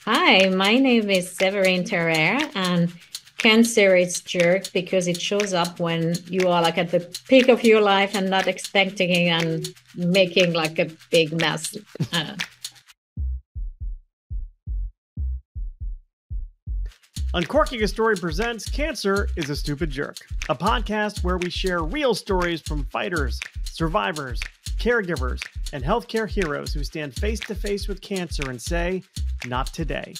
Hi, my name is Severine Tarayre, and cancer is jerk because it shows up when you are like at the peak of your life and not expecting it and making like a big mess. Uh, Uncorking a Story presents Cancer is a Stupid Jerk, a podcast where we share real stories from fighters, survivors, caregivers, and healthcare heroes who stand face to face with cancer and say, not today.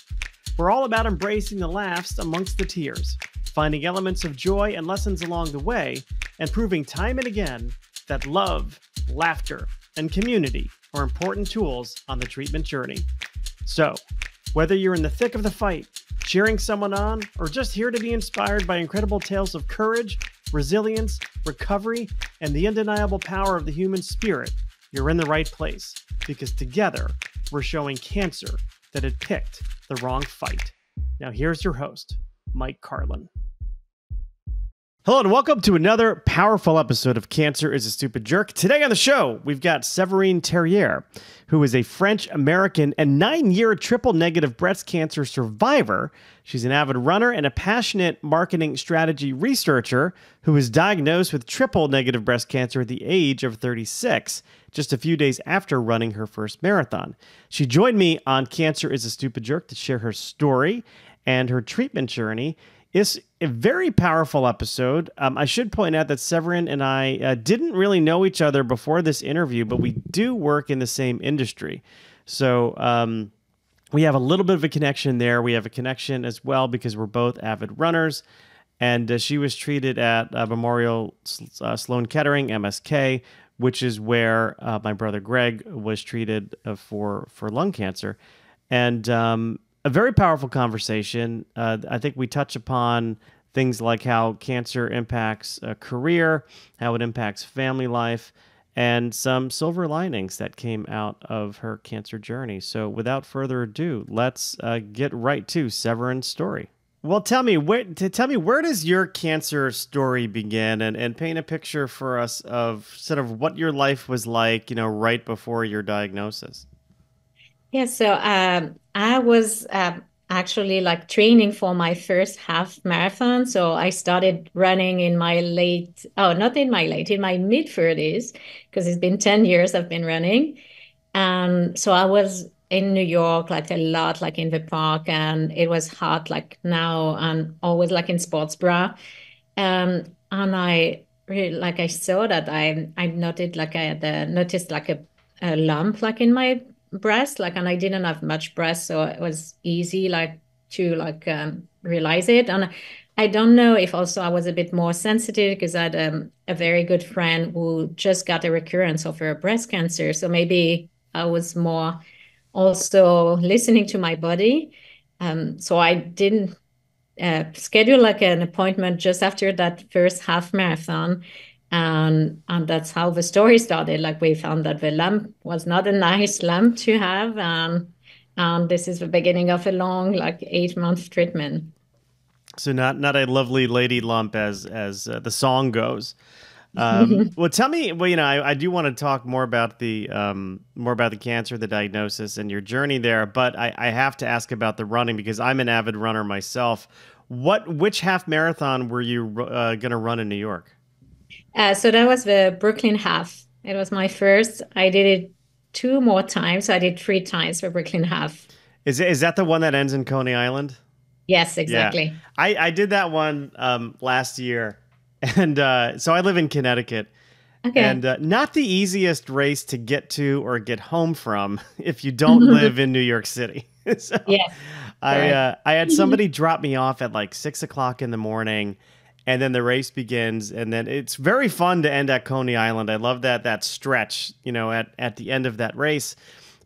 We're all about embracing the laughs amongst the tears, finding elements of joy and lessons along the way, and proving time and again that love, laughter, and community are important tools on the treatment journey. So, whether you're in the thick of the fight, cheering someone on, or just here to be inspired by incredible tales of courage, resilience, recovery, and the undeniable power of the human spirit, you're in the right place. Because together, we're showing cancer that it picked the wrong fight. Now here's your host, Mike Carlon. Hello and welcome to another powerful episode of Cancer is a Stupid Jerk. Today on the show, we've got Severine Tarayre, who is a French-American and 9-year triple-negative breast cancer survivor. She's an avid runner and a passionate marketing strategy researcher who was diagnosed with triple-negative breast cancer at the age of 36, just a few days after running her first marathon. She joined me on Cancer is a Stupid Jerk to share her story and her treatment journey. It's a very powerful episode. I should point out that Severine and I didn't really know each other before this interview, but we do work in the same industry. So we have a little bit of a connection there. We have a connection as well because we're both avid runners. And she was treated at Memorial Sloan Kettering, MSK, which is where my brother Greg was treated for lung cancer. And a very powerful conversation. I think we touch upon things like how cancer impacts a career, how it impacts family life, and some silver linings that came out of her cancer journey. So without further ado, let's get right to Severine's story. Well, tell me, where does your cancer story begin, and paint a picture for us of sort of what your life was like, right before your diagnosis. yeah, so I was actually like training for my first half marathon. So I started running in my not in my late, in my mid 30s, because it's been 10 years I've been running. And so I was in New York like a lot, like in the park, and it was hot like now and always like in sports bra. And I really like I saw that I noted like I had noticed like a lump like in my breast, like, and I didn't have much breast, so it was easy like to like realize it. And I don't know if also I was a bit more sensitive because I had a very good friend who just got a recurrence of her breast cancer, so maybe I was more also listening to my body. So I didn't schedule like an appointment just after that first half marathon. And that's how the story started. Like we found that the lump was not a nice lump to have. And this is the beginning of a long, like 8-month treatment. So not a lovely lady lump as the song goes. Well, tell me. Well, I do want to talk more about the cancer, the diagnosis, and your journey there. But I have to ask about the running because I'm an avid runner myself. Which half marathon were you going to run in New York? So that was the Brooklyn half. It was my first. I did it two more times. I did 3 times for Brooklyn half. Is that the one that ends in Coney Island? Yes, Yeah, exactly. I did that one last year, and so I live in Connecticut, Okay. and not the easiest race to get to or get home from if you don't live in New York City. So Yes, correct. I had somebody drop me off at like 6 o'clock in the morning, and then the race begins, and then it's very fun to end at Coney Island. I love that stretch, at the end of that race.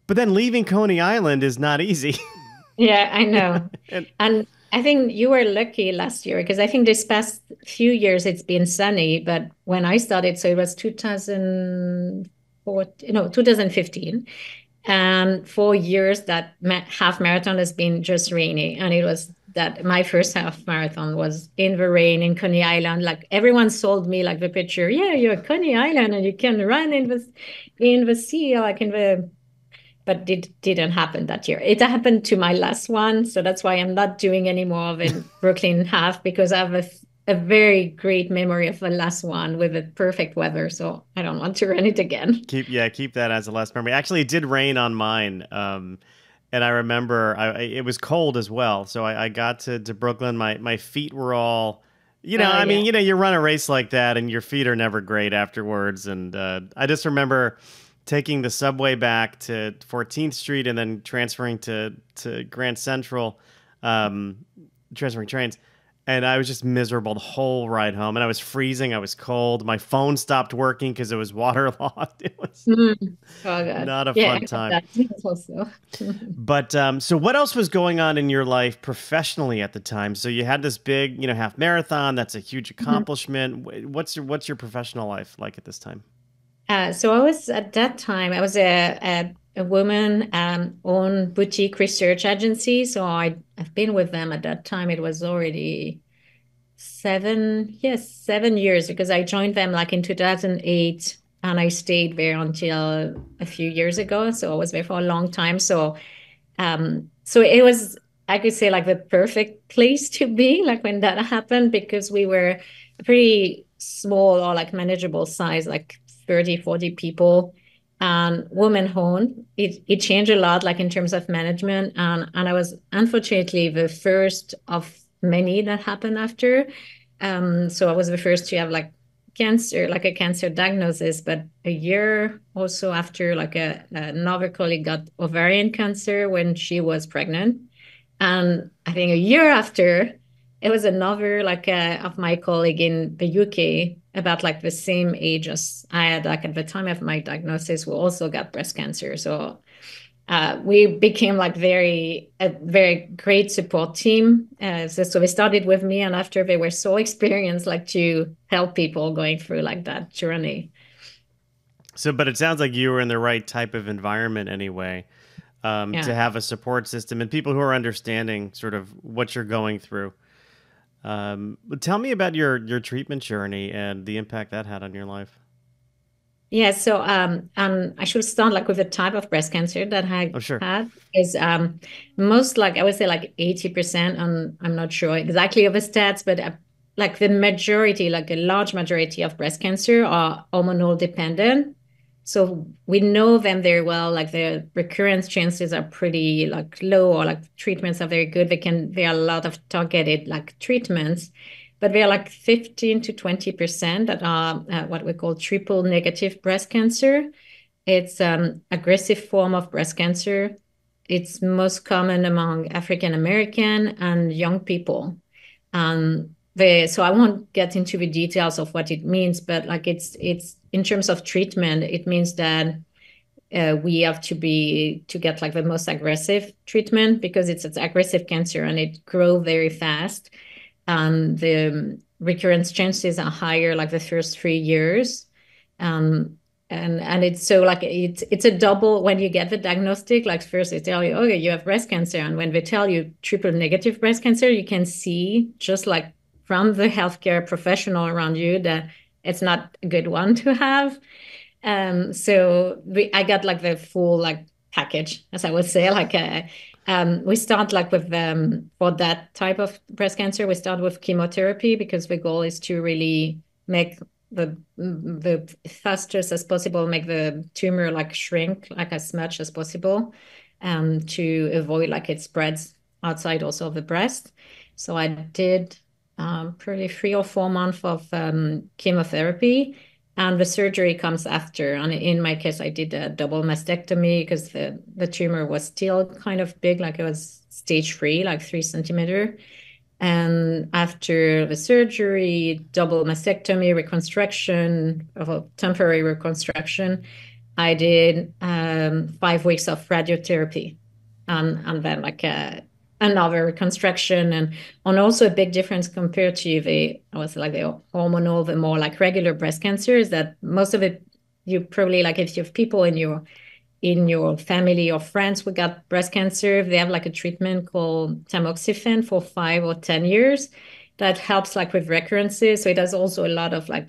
But then leaving Coney Island is not easy. Yeah, I know. And And I think you were lucky last year because I think this past few years it's been sunny, but when I started, so it was 2014, no, 2015. And for years that half marathon has been just rainy. And it was that my first half marathon was in the rain in Coney Island. Like everyone sold me like the picture, yeah, you're at Coney Island and you can run in the sea, like in the but it didn't happen that year. It happened to my last one. So that's why I'm not doing any more of a Brooklyn half, because I have a very great memory of the last one with the perfect weather. So I don't want to run it again. Keep that as a last memory. Actually, it did rain on mine. And I remember it was cold as well. So I got to Brooklyn. My feet were all, I Yeah. mean, you run a race like that and your feet are never great afterwards. And I just remember taking the subway back to 14th Street and then transferring to Grand Central, transferring trains. And I was just miserable the whole ride home. And I was freezing. I was cold. My phone stopped working because it was waterlogged. It was Mm. Oh God. not a Yeah, fun I got time. that also. But so what else was going on in your life professionally at the time? So you had this big, half marathon. That's a huge accomplishment. What's your professional life like at this time? So I was at that time, I was a woman owned boutique research agency. So I've been with them at that time. It was already 7 years, because I joined them like in 2008 and I stayed there until a few years ago. So I was there for a long time. So it was, I could say, like the perfect place to be, like when that happened, because we were a pretty small or like manageable size, like 30, 40 people, and women owned. It changed a lot, like in terms of management. And I was unfortunately the first of many that happened after. So I was the first to have like cancer, like a cancer diagnosis, but a year or so after, like another colleague got ovarian cancer when she was pregnant. And I think a year after, it was another like of my colleague in the UK, about like the same age as I had, like at the time of my diagnosis, who also got breast cancer. So we became like a very great support team. So they started with me, and after they were so experienced, like to help people going through like that journey. So, but it sounds like you were in the right type of environment anyway, Yeah. to have a support system and people who are understanding sort of what you're going through. But tell me about your treatment journey and the impact that had on your life. Yeah, so I should start like with the type of breast cancer that I Oh, sure. had is most, like I would say like 80%, and I'm not sure exactly of the stats, but like the majority, like a large majority of breast cancer are hormonal dependent. So we know them very well, like the recurrence chances are pretty like low, or like treatments are very good. There are a lot of targeted like treatments, but we are like 15 to 20% that are what we call triple negative breast cancer. It's aggressive form of breast cancer. It's most common among African American and young people. So I won't get into the details of what it means, but like it's in terms of treatment, it means that we have to get like the most aggressive treatment, because it's aggressive cancer and it grows very fast. The recurrence chances are higher like the first 3 years. Um, and it's so like it's a double when you get the diagnostic. Like first they tell you, okay, you have breast cancer, and when they tell you triple negative breast cancer, you can see just like from the healthcare professional around you that it's not a good one to have. I got like the full like package, as I would say. We start like with for that type of breast cancer, we start with chemotherapy, because the goal is to really make the fastest as possible, make the tumor like shrink like as much as possible, to avoid like it spreads outside also of the breast. So I did probably 3 or 4 months of chemotherapy, and the surgery comes after. And in my case, I did a double mastectomy, because the tumor was still kind of big, like it was stage 3, like 3 centimeter. And after the surgery, double mastectomy, reconstruction, of temporary reconstruction, I did 5 weeks of radiotherapy, and then like another reconstruction, and also a big difference compared to I was like the hormonal, the more like regular breast cancer, is that most of it, you probably like if you have people in your family or friends who got breast cancer, they have like a treatment called tamoxifen for 5 or 10 years that helps like with recurrences. So it has also a lot of like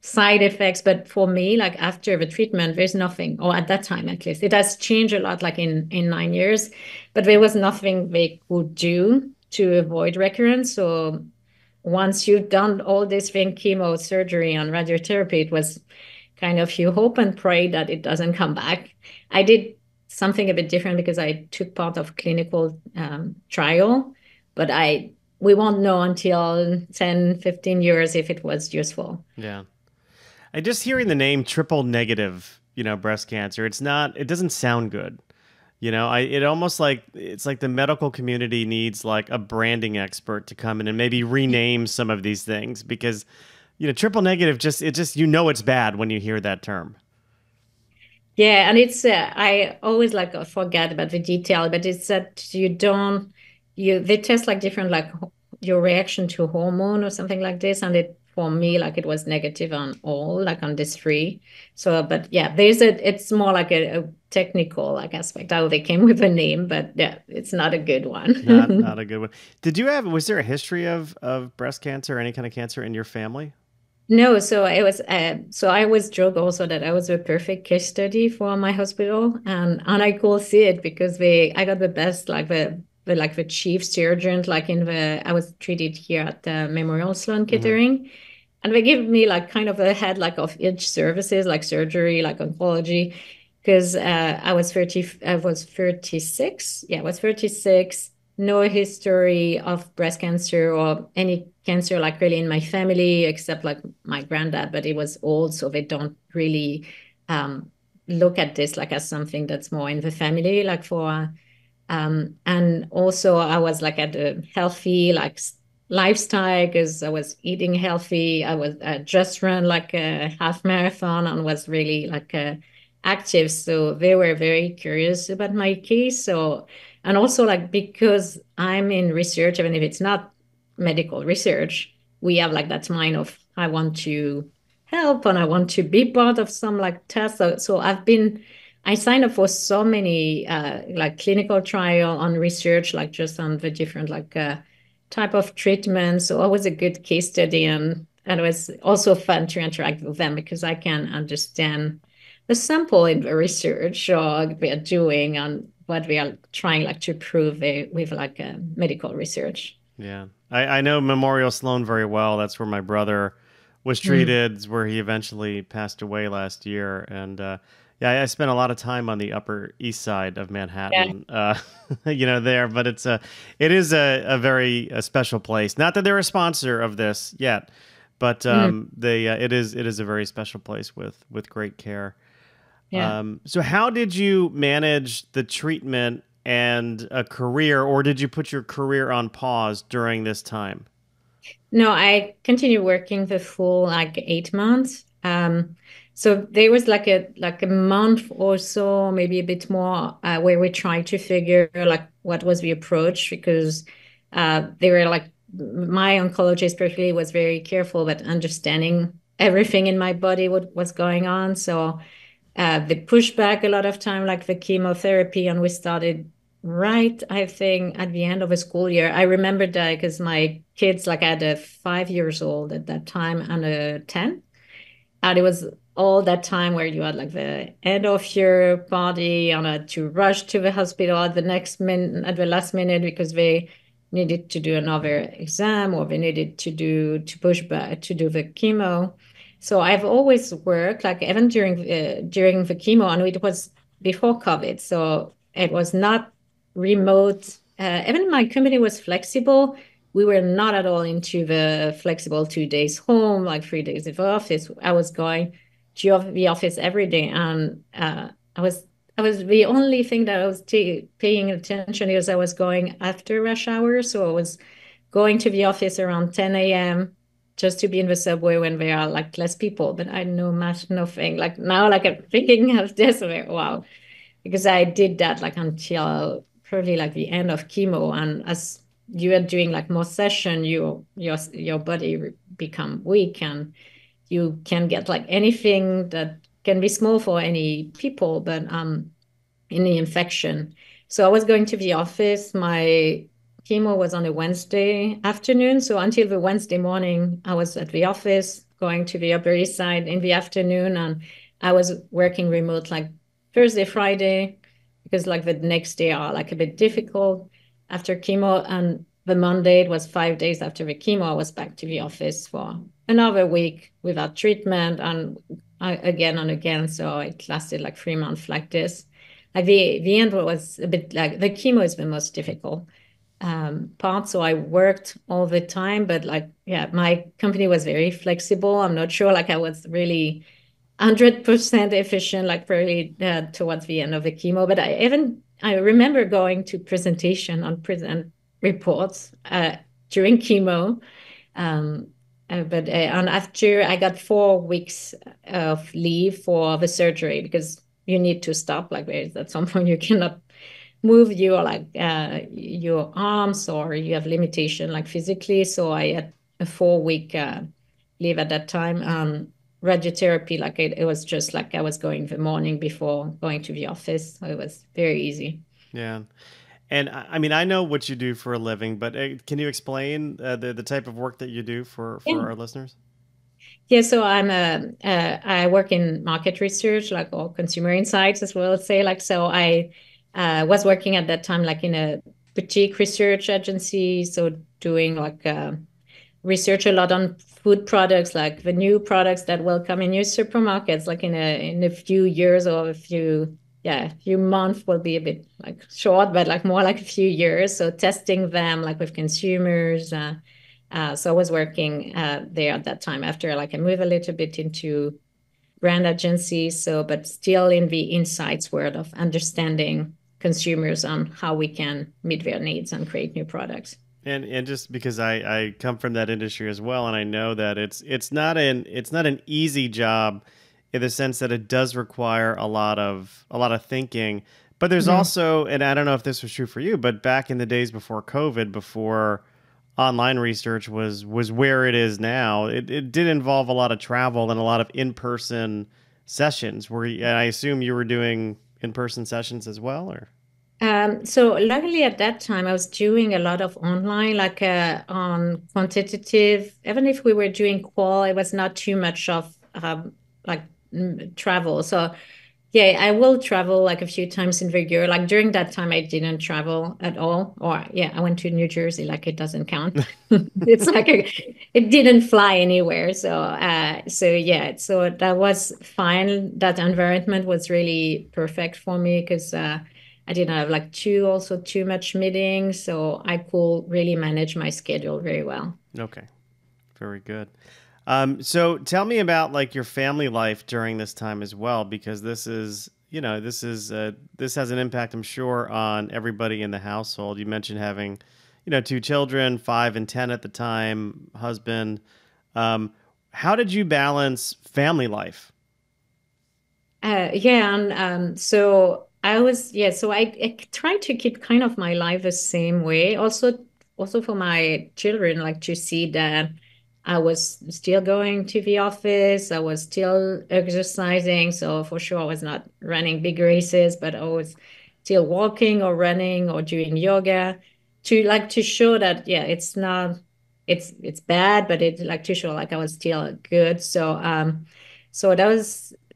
side effects. But for me, like after the treatment, there's nothing, or at that time at least, it has changed a lot, like in 9 years, but there was nothing they could do to avoid recurrence. So once you've done all this thing, chemo, surgery, and radiotherapy, it was kind of you hope and pray that it doesn't come back. I did something a bit different because I took part of clinical trial, but I we won't know until 10, 15 years if it was useful. Yeah. I just hearing the name triple negative, breast cancer, it doesn't sound good. It almost like it's like the medical community needs like a branding expert to come in and maybe rename some of these things because, triple negative just it's bad when you hear that term. Yeah, and it's I always like forget about the detail, but it's that you don't you they test like different like your reaction to hormone or something like this, and it for me like it was negative on all like on this three. So, but yeah, there's it's more like a technical like aspect how they came with a name, but yeah, it's not a good Not one. a good one. Was there a history of breast cancer or any kind of cancer in your family? No, so I was joke also that I was a perfect case study for my hospital, and I could see it because I got the best like the chief surgeon like in the I was treated here at the Memorial Sloan Hmm. Kettering, and they give me like kind of a head like of each services like surgery like oncology because I was 36, yeah, I was 36, no history of breast cancer or any cancer like really in my family except like my granddad, but it was old, so they don't really um, look at this like as something that's more in the family like for and also I was like at a healthy like lifestyle because I was eating healthy. I just ran like a half marathon and was really like active. So they were very curious about my case. So and also like because I'm in research, even if it's not medical research, we have like that mind of I want to help and I want to be part of some like tests. So I signed up for so many like clinical trial on research, like just on the different like type of treatments. So it was a good case study, and it was also fun to interact with them because I can understand the sample in the research or we are doing and what we are trying like to prove with like medical research. Yeah. I know Memorial Sloan very well. That's where my brother was Mm. treated, it's where he eventually passed away last year. And yeah, I spent a lot of time on the Upper East Side of Yeah. Manhattan, there. But it is a very special place. Not that they're a sponsor of this yet, but Mm. it is a very special place with great care. Yeah. So how did you manage the treatment and a career, or did you put your career on pause during this time? No, I continued working the full like 8 months. So there was like a month or so, maybe a bit more, where we tried to figure like what was the approach because they were like my oncologist especially was very careful about understanding everything in my body, what was going on. So they pushed back a lot of time, like the chemotherapy, and we started right, I think, at the end of a school year. I remember that because my kids, like, I had a 5 years old at that time and a 10. And it was all that time where you had like the end of your party and had to rush to the hospital at the next minute, at the last minute, because they needed to do another exam or they needed to push back to do the chemo. So I've always worked like even during the chemo, and it was before COVID, so it was not remote. Even my company was flexible. We were not at all into the flexible 2 days home, like 3 days of office. I was going to the office every day, and I was the only thing that I was paying attention is I was going after rush hour, so I was going to the office around 10 a.m. just to be in the subway when there are like less people. But I know much nothing. Like now, like I'm thinking of this, I'm like, wow, because I did that like until probably like the end of chemo, and as you are doing like more session, your body become weak, and you can get like anything that can be small for any people, but any infection. So I was going to the office. My chemo was on a Wednesday afternoon, so until the Wednesday morning, I was at the office. going to the Upper East Side in the afternoon, and I was working remote like Thursday, Friday, because like the next day are like a bit difficult after chemo, and the Monday it was 5 days after the chemo. I was back to the office for another week without treatment, and again and again. So it lasted like 3 months like this. Like the end was a bit like the chemo is the most difficult part. So I worked all the time, but like, yeah, my company was very flexible. I'm not sure like I was really 100% efficient, like really towards the end of the chemo. But I remember going to presentation on present reports during chemo. Um, and after I got 4 weeks of leave for the surgery because you need to stop. Like there's at some point you cannot move your arms or you have limitation like physically. So I had a 4 week leave at that time. Radiotherapy, like it was just like I was going the morning before going to the office. So it was very easy. Yeah. And I mean, I know what you do for a living, but can you explain the type of work that you do Yeah. for our listeners? Yeah, so I work in market research, like all consumer insights as well. Say like so, I was working at that time like in a boutique research agency, so doing like research a lot on food products, like the new products that will come in your supermarkets, like in a few years or a few months will be a bit like short, but like more like a few years. So testing them like with consumers. So I was working there at that time after like I moved a little bit into brand agency. So, but still in the insights world of understanding consumers on how we can meet their needs and create new products. And just because I come from that industry as well, and I know that it's not an easy job in the sense that it does require a lot of thinking. But there's Mhm. also, and I don't know if this was true for you, but back in the days before COVID, before online research was where it is now, it did involve a lot of travel and a lot of in person sessions. And I assume you were doing in person sessions as well, or So luckily at that time I was doing a lot of online, like on quantitative. Even if we were doing qual, it was not too much of like travel. So yeah, I will travel like a few times in the year. Like during that time, I didn't travel at all. Or yeah, I went to New Jersey. Like it doesn't count. It's like it didn't fly anywhere. So yeah, so that was fine. That environment was really perfect for me because I didn't have like too much meetings, so I could really manage my schedule very well. okay, very good. So tell me about like your family life during this time as well, because this is, this has an impact, I'm sure, on everybody in the household. You mentioned having, two children, 5 and 10 at the time, husband. Um, how did you balance family life? Yeah, and so I tried to keep kind of my life the same way. Also for my children, like to see that I was still going to the office, I was still exercising. So for sure, I was not running big races, but I was still walking or running or doing yoga to show that yeah, it's not it's bad, but it's like to show like I was still good. So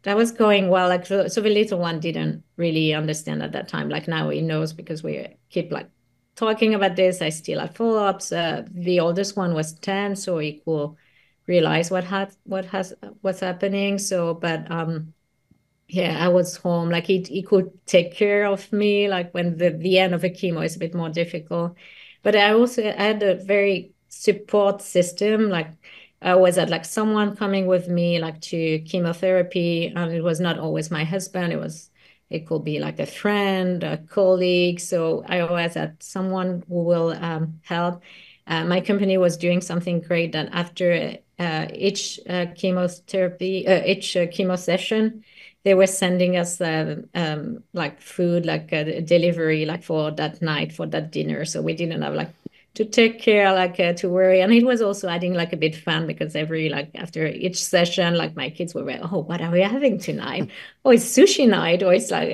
that was going well. Like so the little one didn't really understand at that time. Like now he knows because we keep like talking about this. I still have follow-ups. The oldest one was 10, so he could realize what's happening. So, but yeah, I was home. Like he could take care of me. Like when the end of a chemo is a bit more difficult. But I had a very support system. Like I always had like someone coming with me, like to chemotherapy. And it was not always my husband. It could be like a friend, a colleague. So I always had someone who will help. My company was doing something great that after each each chemo session they were sending us like food, like a delivery, like for that night, for that dinner. So we didn't have like to take care, like to worry. And it was also adding like a bit fun because every like after each session, like my kids were like, oh, what are we having tonight? Oh, it's sushi night, or it's like,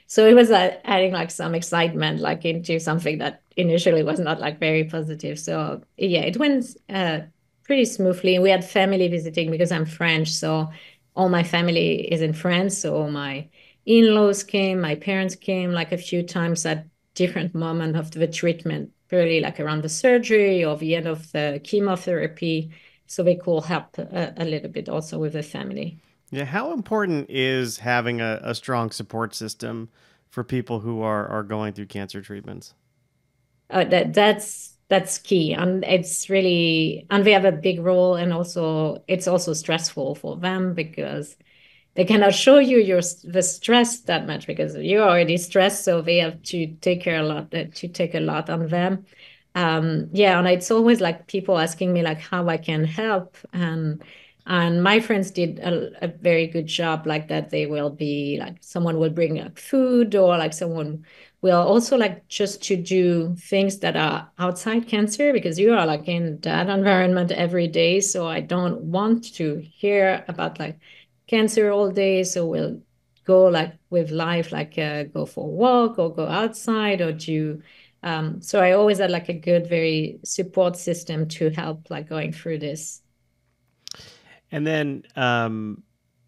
so it was adding like some excitement, like into something that initially was not like very positive. So yeah, it went pretty smoothly. We had family visiting because I'm French, so all my family is in France. So my in-laws came, my parents came like a few times at different moments of the treatment, really like around the surgery or the end of the chemotherapy. So they could help a little bit also with the family. Yeah, how important is having a strong support system for people who are going through cancer treatments? That's key, and it's really, and we have a big role, and also it's also stressful for them because they cannot show you the stress that much because you're already stressed, so they have to take care a lot to take a lot on them. Yeah, and it's always like people asking me like how I can help, and my friends did a very good job like that. They will be like someone will bring like food, or like someone will also like just to do things that are outside cancer because you are like in that environment every day. So I don't want to hear about like cancer all day. So we'll go like with life, like go for a walk or go outside or do. So I always had like a good, very support system to help like going through this. And then,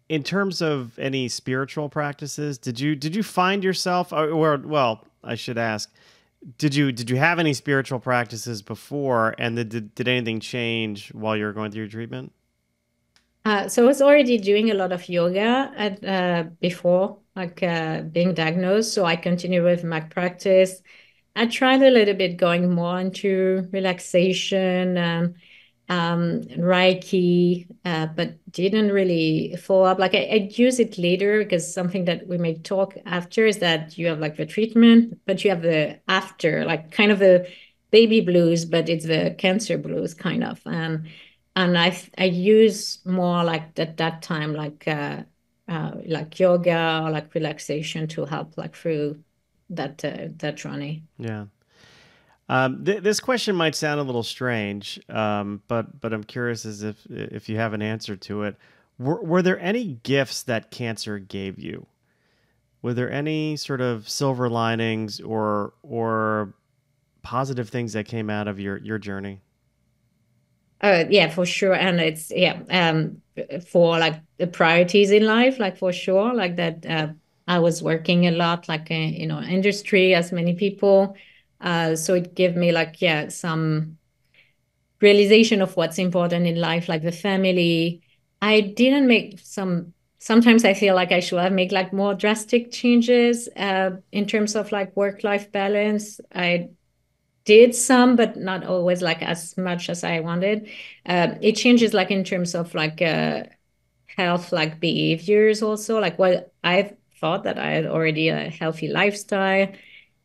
in terms of any spiritual practices, did you find yourself, or well, I should ask, did you have any spiritual practices before, and did anything change while you were going through your treatment? So I was already doing a lot of yoga before like being diagnosed. So I continued with my practice. I tried a little bit going more into relaxation and Reiki, but didn't really follow up. Like I'd use it later because something that we may talk after is that you have like the treatment, but you have the after, like kind of the baby blues, but it's the cancer blues kind of. And I use more like that time like yoga or like relaxation to help like through that journey. Yeah. This question might sound a little strange, but I'm curious as if you have an answer to it. Were there any gifts that cancer gave you? Were there any sort of silver linings or positive things that came out of your journey? Yeah, for sure. And it's yeah, for like the priorities in life, like for sure, like that I was working a lot, like industry as many people. So it gave me like yeah, some realization of what's important in life, like the family. I didn't make sometimes I feel like I should have made like more drastic changes in terms of like work-life balance. I did some, but not always like as much as I wanted. It changes like in terms of like health, like behaviors also. Like what I thought that I had already a healthy lifestyle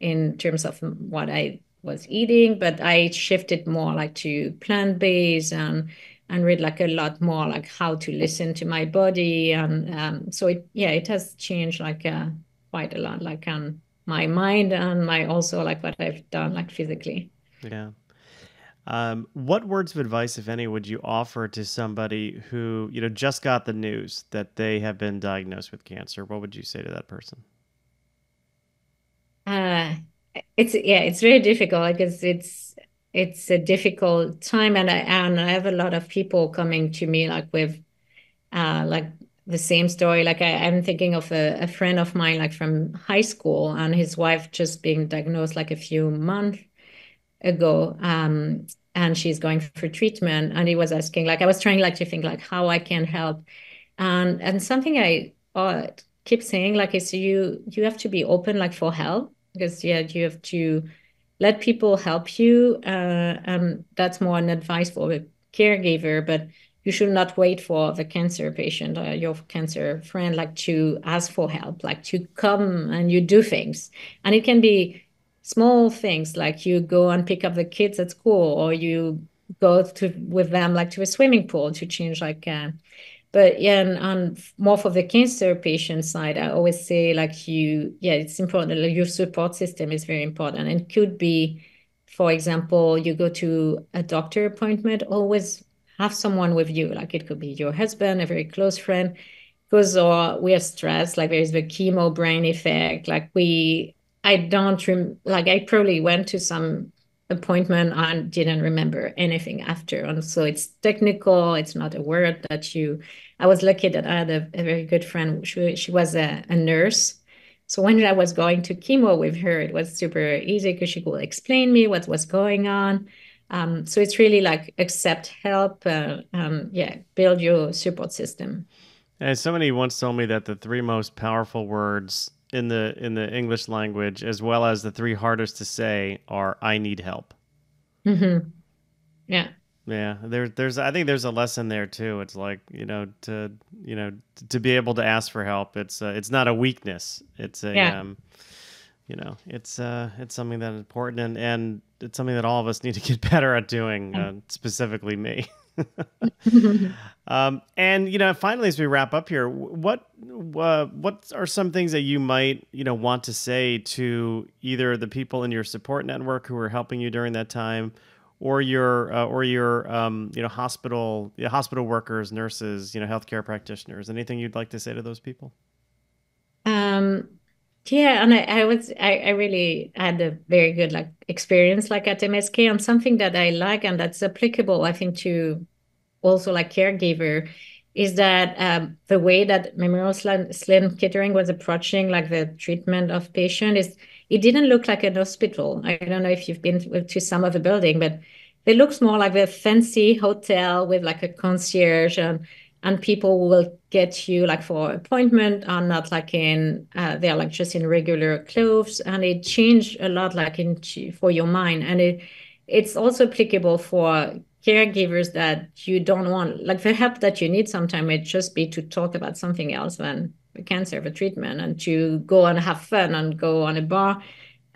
in terms of what I was eating, but I shifted more like to plant-based and read like a lot more like how to listen to my body. And so it has changed like quite a lot, like on my mind and my also like what I've done like physically. Yeah. What words of advice, if any, would you offer to somebody who, just got the news that they have been diagnosed with cancer? What would you say to that person? Uh, it's very difficult because it's a difficult time, and I have a lot of people coming to me like with like the same story. Like I'm thinking of a friend of mine like from high school, and his wife just being diagnosed like a few months ago, and she's going for treatment, and he was asking like I was trying like to think like how I can help, and something I keep saying like is you have to be open like for help because yeah you have to let people help you, and that's more an advice for the caregiver, but you should not wait for the cancer patient or your cancer friend like to ask for help, like to come and you do things, and it can be small things like you go and pick up the kids at school or you go to with them like to a swimming pool to change like but yeah, and on more for the cancer patient side, I always say like yeah, it's important. Like your support system is very important, and could be, for example, you go to a doctor appointment, always have someone with you. Like it could be your husband, a very close friend, because or we are stressed. Like there's the chemo brain effect. Like I don't like I probably went to some appointment and didn't remember anything after. And so it's technical. It's not a word that you. I was lucky that I had a very good friend. She was a nurse. So when I was going to chemo with her, it was super easy because she could explain me what was going on. So it's really like accept help, yeah, build your support system. And somebody once told me that the three most powerful words in the English language, as well as the three hardest to say, are "I need help." Hmm. Yeah, Yeah, there's I think there's a lesson there too. It's like to be able to ask for help. It's not a weakness. It's a yeah. it's something that is important, and it's something that all of us need to get better at doing. Specifically me. And finally, as we wrap up here, what are some things that you might want to say to either the people in your support network who are helping you during that time, or your hospital workers, nurses, healthcare practitioners? Anything you'd like to say to those people? Um, yeah, and I really had a very good like experience like at MSK on something that I like and that's applicable, I think, to also like caregiver is that the way that Memorial Sloan Kettering was approaching like the treatment of patient is it didn't look like an hospital. I don't know if you've been to some of the building, but it looks more like a fancy hotel with like a concierge and people will get you like for appointment and not like in they're like just in regular clothes and it changed a lot like in for your mind and it's also applicable for caregivers that you don't want, like the help that you need sometimes it just be to talk about something else than the cancer, the treatment, and to go and have fun and go on a bar,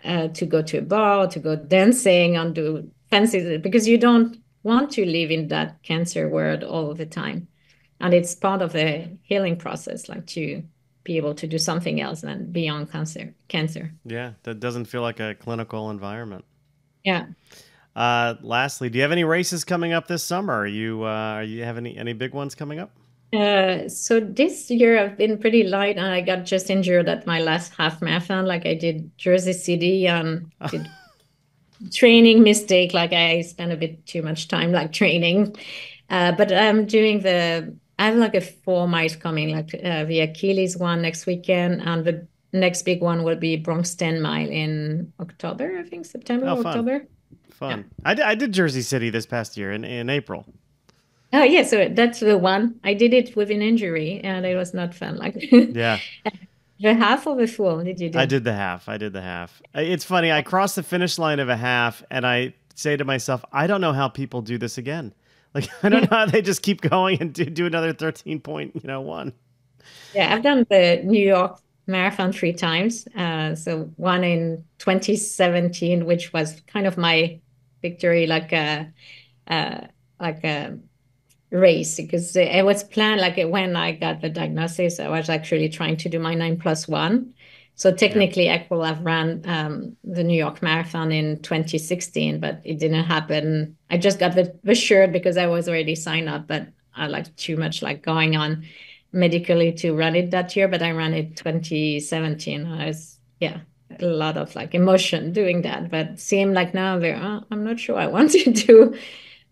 to go to a bar, to go dancing and do fancy, because you don't want to live in that cancer world all the time. And it's part of the healing process, like to be able to do something else than beyond cancer. Yeah, that doesn't feel like a clinical environment. Yeah. Lastly, do you have any races coming up this summer? Are you have any big ones coming up? So this year I've been pretty light and I got just injured at my last half marathon. Like I did Jersey City and did training mistake. Like I spent a bit too much time like training. But I'm doing I have like a 4 miles coming, like the Achilles one next weekend. And the next big one will be Bronx 10 mile in October, I think September Oh, or fun, October. Yeah. fun. I did Jersey City this past year in April. Oh yeah, so that's the one. I did it with an injury and it was not fun. Like Yeah, the half of a full did you I do? did the half. I did the half. It's funny. I crossed the finish line of a half, and I say to myself, I don't know how people do this again. Like I don't know how they just keep going and do another 13.1. Yeah, I've done the New York Marathon 3 times. So one in 2017, which was kind of my victory, uh, like a race, because it was planned. Like when I got the diagnosis, I was actually trying to do my 9+1. So Yeah, technically, I could have ran the New York Marathon in 2016, but it didn't happen. I just got the shirt because I was already signed up, but I like too much like going on medically to run it that year. But I ran it 2017. I was, yeah, a lot of like emotion doing that, but seemed like now I'm not sure I want to do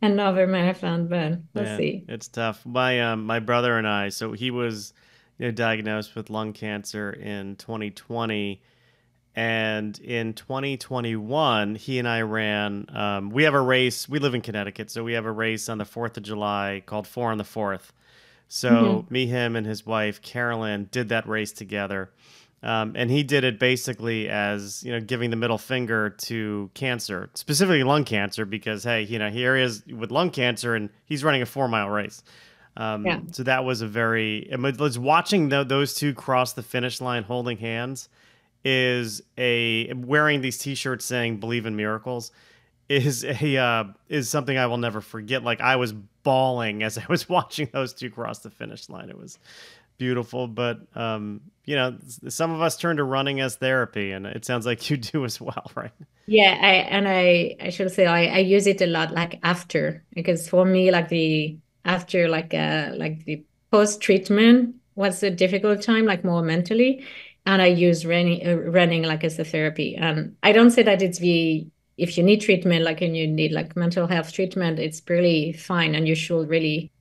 another marathon, but we'll yeah, see. it's tough. My brother and I. So he was diagnosed with lung cancer in 2020. And in 2021, he and I ran. We have a race. We live in Connecticut, so we have a race on the 4th of July called Four on the Fourth. So Mhm. me, him, and his wife Carolyn did that race together, and he did it basically as giving the middle finger to cancer, specifically lung cancer, because hey, here he is with lung cancer, and he's running a 4 mile race. Yeah. So that was a very. Was watching those two cross the finish line holding hands is a wearing these t-shirts saying "Believe in miracles" is something I will never forget. Like I was bawling as I was watching those two cross the finish line. It was beautiful, but some of us turn to running as therapy, and it sounds like you do as well, right? Yeah, I should say I use it a lot like after, because for me like the after like the post treatment was a difficult time like more mentally, and I use running like as a therapy. And I don't say that it's the if you need treatment, like, and you need like mental health treatment, it's really fine and you should really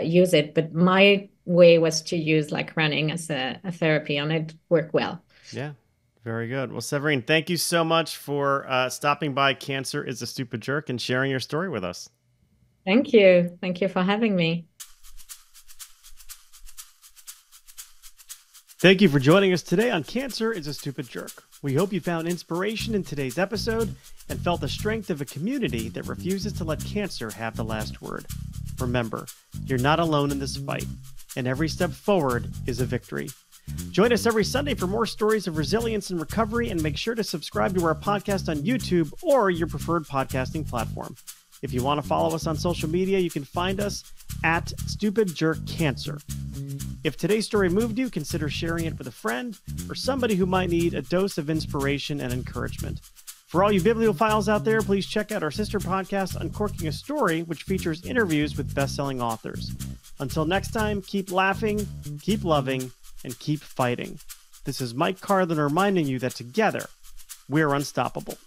use it. But my way was to use like running as a therapy, and it worked well. Yeah, very good. Well, Severine, thank you so much for stopping by Cancer is a Stupid Jerk and sharing your story with us. Thank you. Thank you for having me. Thank you for joining us today on Cancer is a Stupid Jerk. We hope you found inspiration in today's episode and felt the strength of a community that refuses to let cancer have the last word. Remember, you're not alone in this fight, and every step forward is a victory. Join us every Sunday for more stories of resilience and recovery, and make sure to subscribe to our podcast on YouTube or your preferred podcasting platform. If you want to follow us on social media, you can find us at Stupid Jerk Cancer. If today's story moved you, consider sharing it with a friend or somebody who might need a dose of inspiration and encouragement. For all you bibliophiles out there, please check out our sister podcast, Uncorking a Story, which features interviews with best-selling authors. Until next time, keep laughing, keep loving, and keep fighting. This is Mike Carlon reminding you that together, we're unstoppable.